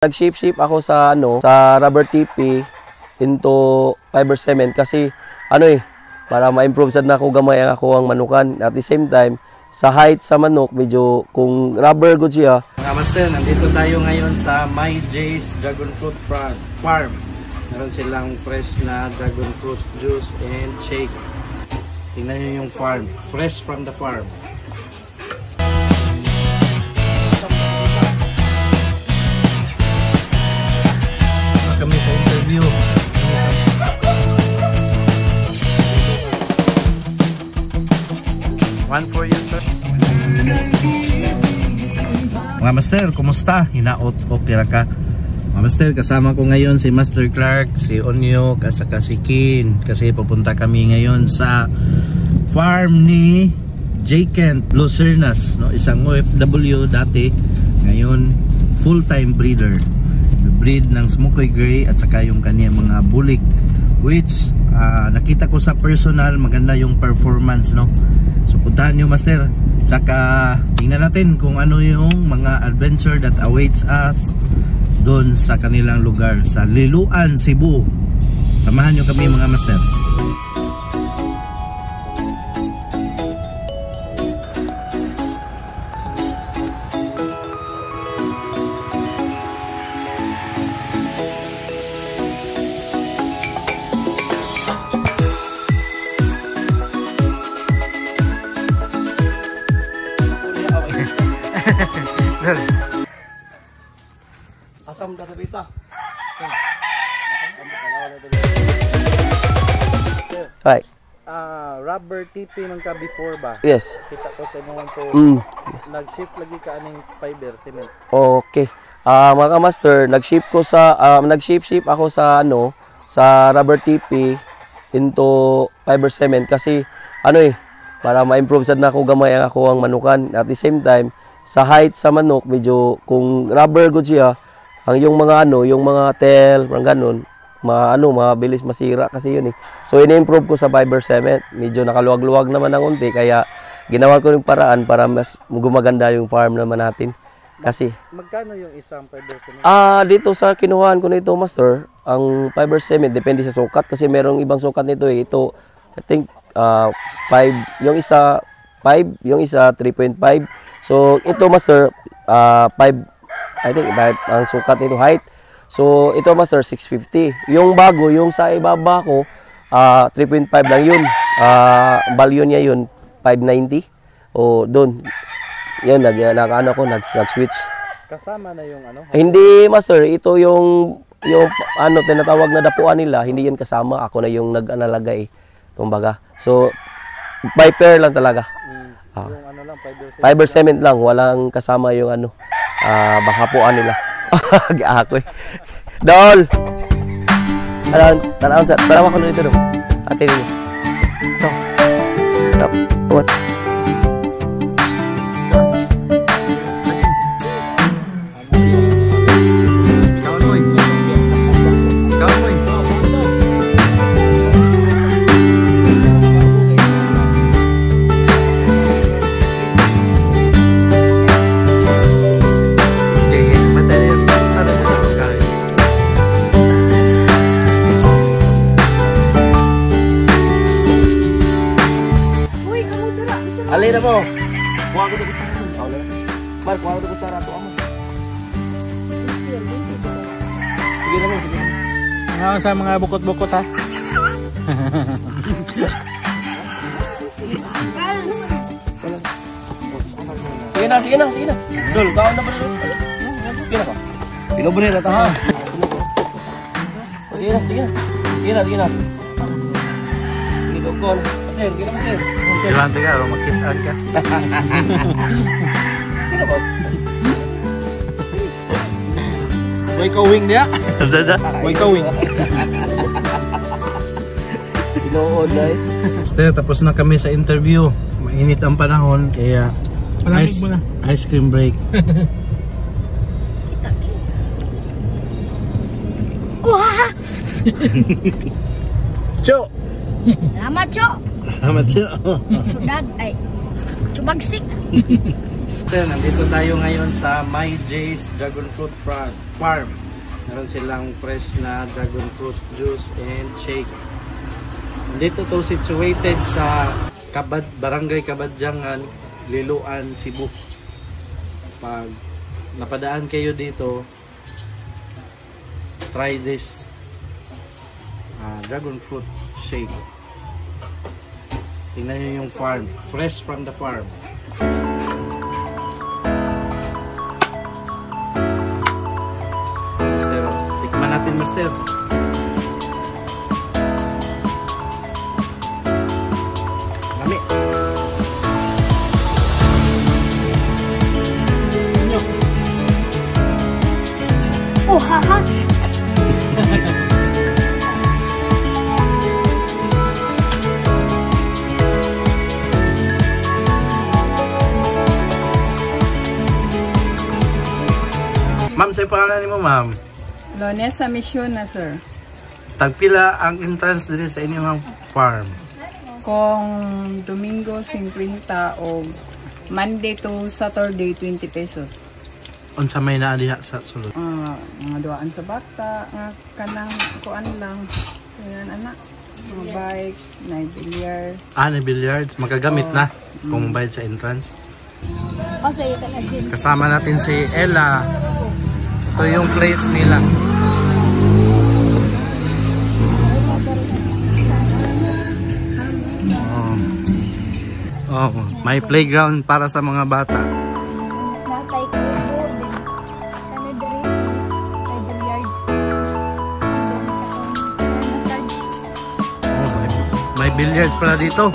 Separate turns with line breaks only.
Nag-shape ako sa rubber TP into fiber cement kasi para ma-improve sad na ako gamay ang ako ang manukan. At the same time, sa height sa manok, medyo kung rubber good siya.
Mga master, nandito tayo ngayon sa My J's Dragon Fruit Farm. Meron silang fresh na dragon fruit juice and shake. Tingnan nyo yung farm, fresh from the farm. Kami sa interview. One for you, sir. Mga master, kumusta? Hinaot okay ra ka? Mga master, kasama ko ngayon si Master Clark, si Onyo, kasaka si Kin. Kasi pupunta kami ngayon sa farm ni J. Kent Lucernas, no? Isang OFW dati, ngayon full-time breeder. Breed ng Smoky Gray at saka yung kanyang mga bulik, which nakita ko sa personal, maganda yung performance, no? So puntahan nyo, master, saka tingnan natin kung ano yung mga adventure that awaits us doon sa kanilang lugar sa Liloan, Cebu. Samahan nyo kami, mga master.
Asam dah beta. Right.
Rubber TP man ka before ba?
Yes.
Kita ko sa mga to. Nag-shift lagi ka aning fiber cement.
Okay. Mga master, nag-shape ako sa sa rubber TP into fiber cement kasi para ma-improve sad na ako gamay ang ako ang manukan. At the same time, sa height sa manok, medyo kung rubber good siya, ang yung mga tail, parang ganun, mabilis masira kasi yun eh. So ini-improve ko sa fiber cement. Medyo nakaluwag-luwag naman ng unti, kaya ginawa ko yung paraan para mas gumaganda yung farm naman natin. Kasi
magkano yung isang fiber cement?
Dito sa kinuhaan ko nito, master, ang fiber cement depende sa sukat kasi merong ibang sukat nito eh. Ito, I think 5, yung isa 5, yung isa 3.5. So ito, master, 5, I think ang sukat nito height. So ito, master, 650. Yung bago, yung sa ibaba ko, 3.5 lang yun. Value niya yun 590. O doon. Yan, nag-switch.
Kasama na yung
Hindi, master, ito yung tinatawag na dapuan nila, hindi yan kasama. Ako na yung nag-analagay, kumbaga. So by pair lang talaga.
Yung lang,
fiber cement lang, walang kasama yung bakapuan nila. Ako eh. Dol! Tanaw ko na ito dong. Ate nyo. Ito. Alin na mo? Kuha ko dito sa Mar, kuha ko dito sa rato mo. Sige na mo, sige na.
Sa mga bukot-bukot ha.
Sige na. Dol, kaon na ba dito? Sige na ka. Pinobre na ta ha. Sige na. Sige dokol. Sige na, master.
Silante ka, makitaan ka. Boy kawing dia. Boy kawing.
Inoon na eh.
Master, tapos na kami sa interview. Mainit ang panahon, kaya ice cream break.
Wah!
Cho!
Salamat, Cho!
Salamat, Cho!
Chudad, ay, chubagsik!
Master, nandito tayo ngayon sa My J's Dragon Fruit Farm. Meron silang fresh na dragon fruit juice and shake. Nandito to situated sa Barangay Kabadjangan, Liloan, Cebu. Pag napadaan kayo dito, try this dragon fruit shake. Tingnan nyo yung farm, fresh from the farm. Master, tikman natin, Master. Lami.
Oh, haha.
Ma'am, sa'yo pangalan mo, ma'am?
Lonesa Mission na, sir.
Tagpila ang entrance din sa inyong farm?
Kung Domingo, 50 o Monday to Saturday, 20 pesos.
Unsa may naadiha sa sulod?
Mga duaan sa bata, kanang kuan lang. Yan, anak. Mga bike, na-billiard.
Na billiards. Magagamit na kung bayad sa entrance.
Kasi ito na din.
Kasama natin si Ella. Ito yung place nila. Oh, may playground para sa mga bata.
Natay ko po din. Ano din? May billiard.
Oh, may billiards pala dito.